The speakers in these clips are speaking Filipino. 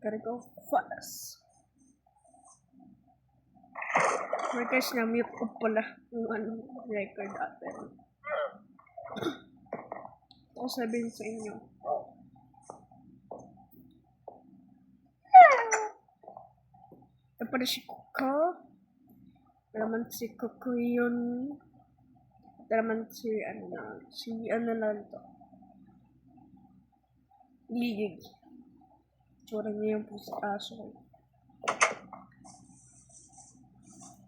Gotta go fast. Or guys, na-mute ko pala yung record natin. Ako sabihin sa inyo. Ito pala si Coco. Ito naman si Coco yun. Ito naman si ano lang to. Ligig. Tsura niya yung puso aso.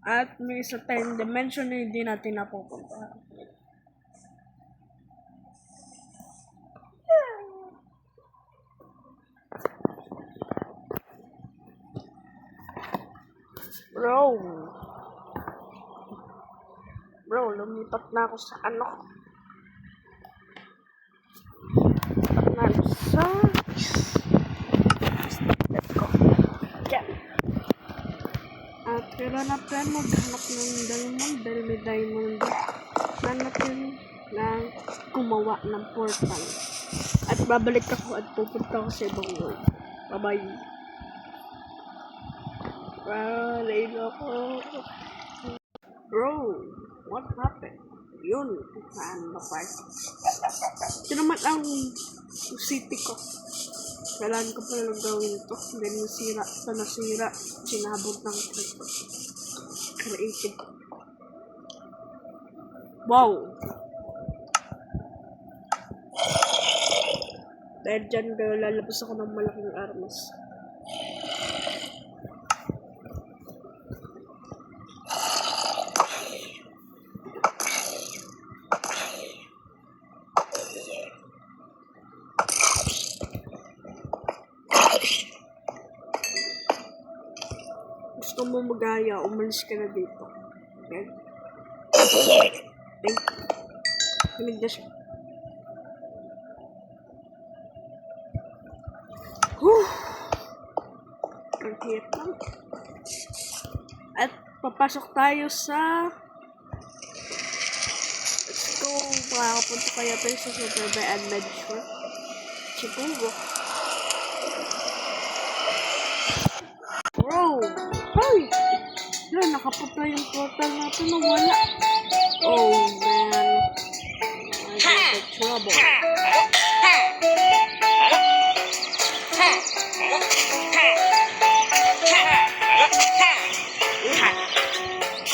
At may isa tayong dimension na hindi natin napupunta. Bro, lumipat na ako sa ano. Let's go. Yan. At kailan natin maghanap ng diamond dahil may diamond. Kailan natin na gumawa ng portal. At babalik ako at pupunta ako sa ibang world. Bye-bye. Late ako. Bro, what happened? Yun, saan ba pa? Ito naman ang city ko. Kailangan ko pala gawin ito. Then nasira. Sinabot ng creative. Wow! Dahil dyan, lalabas ako ng malaking armas. Gusto mo magaya, umalis ka na dito. Okay? Thank you. Hinig na siya. Ang hirap lang. At papasok tayo sa... Let's go. Makakapunta kaya tayo sa Super by Adventure. Siguro. Bro! Ay! Yan, nakaputla yung portal natin na wala. Oh, man. I got trouble.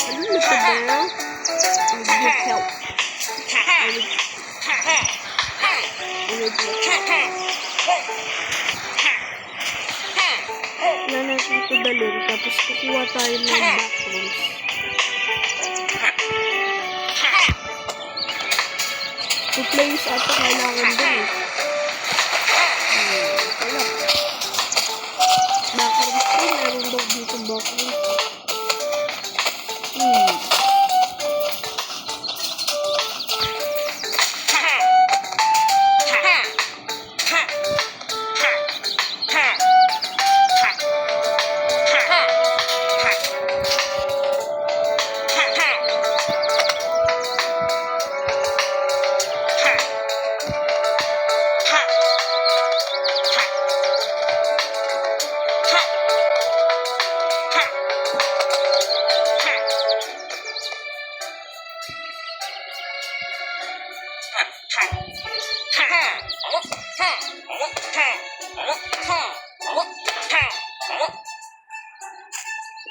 Ano na ito, bro? I need help. Na natin ito dalhin, tapos kukuha tayo ng backrooms. Two players ata kailangan din eh. Wala. Backrooms ko, meron daw dito backrooms.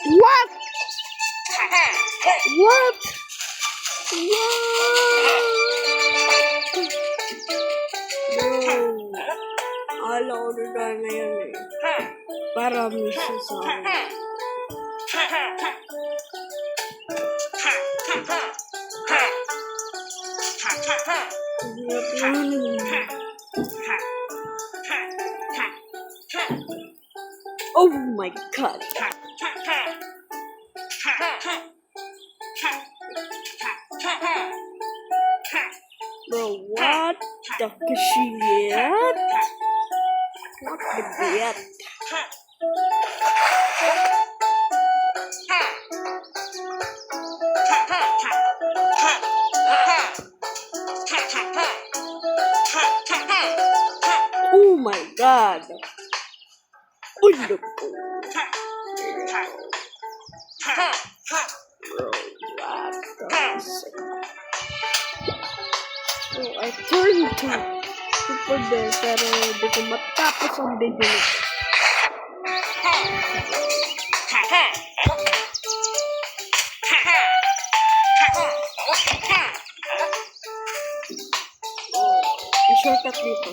What? What? Bro, ala ko na yun eh. Para mission sa akin. Oh my god. Bro, what the shit? What the shit? Oh my god. Uy, naku. Bro, what the fuck? So, I turned to super bell, pero hindi ko matapos ang video nito. I-shortcut dito.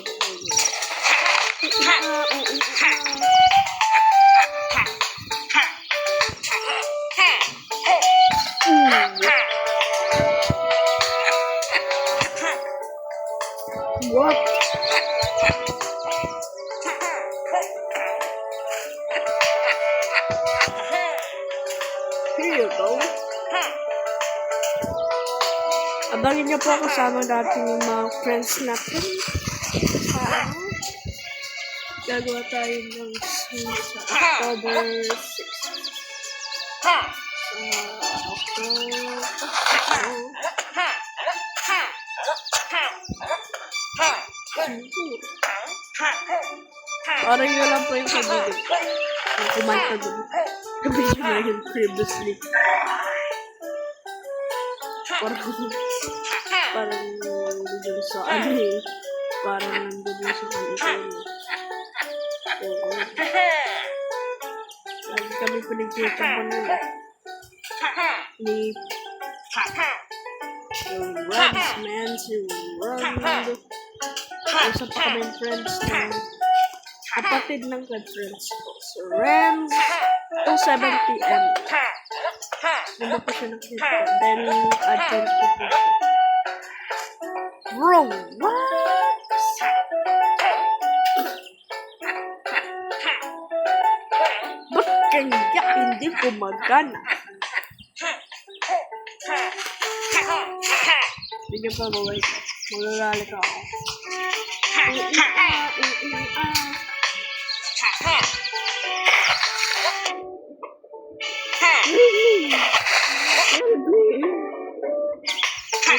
What? Here you go. Abangin niyo po kasama natin yung mga friends natin. Gagawa tayo ng swim sa October 6. Parang yun lang po yung sabihin. Yung kumanta doon. Kabisyo na yun previously. Parang nandun sa ano eh. Parang nandun yung sa kanito. Lagi kami pinagkita mo nila. Ni Runs, man. Si Runs. Isa pa kami friends na kapatid ng friends ko. Si Rams, 2:7 PM. Hindi pa siya nakita. Then, advent ko po siya. Bro, what? Ba't kaya hindi gumagana? Hindi niyo pa mawait. Magalalik ako.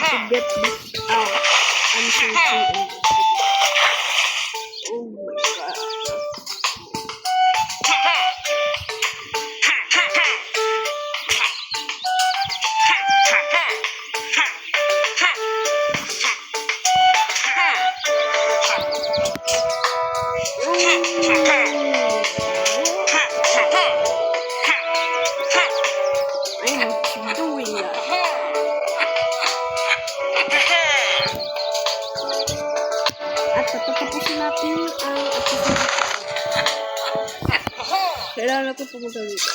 To get this out. I'm thinking. Oh my god. I'm doing that. At tatapusin natin ang episode. Kailangan na ito pumunta dito.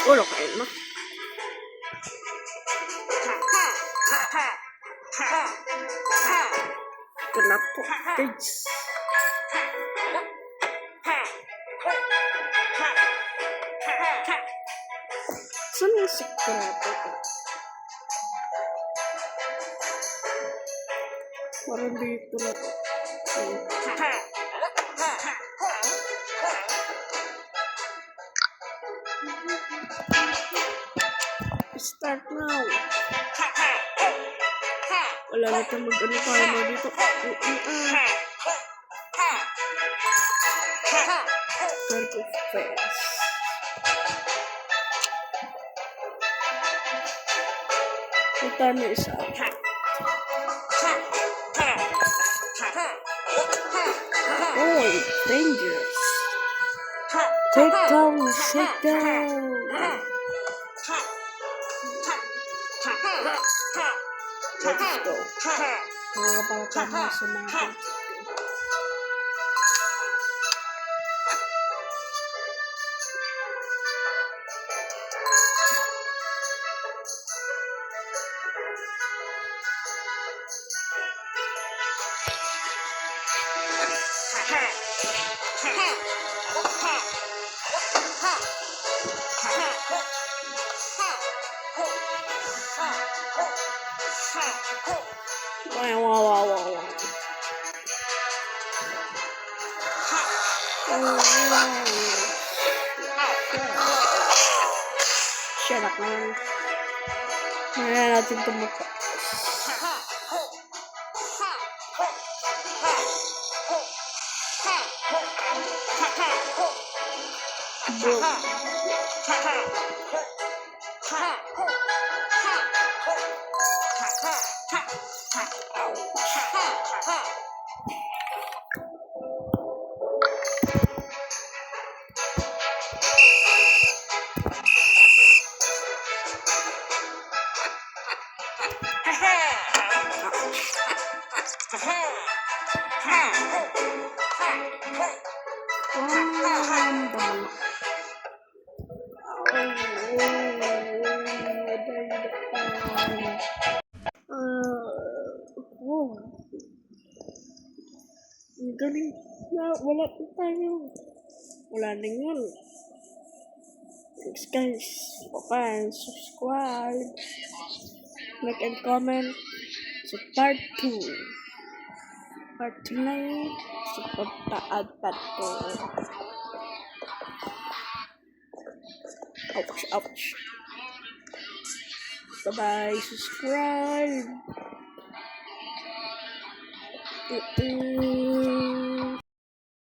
Ulo kain mo. Kenapa guys? Saan yung sikreto ko? Parang dito na to. Start now. Wala na ito mag-ano tayo mo dito. Turtle fast. Ito na isa. Oh, dangerous. Take down, shake down. Let's go. Mga kapalakad sa mga wow. Shut up naman. Maya natin tumapa. Boom. Wow. Ang galing na wala pa tayo. Wala na yun. Thanks guys. Bye-bye. Subscribe. Like and comment. So part 2. Part 2 na yun. So pagtaad pa to. Ouch, ouch. Bye-bye. Subscribe.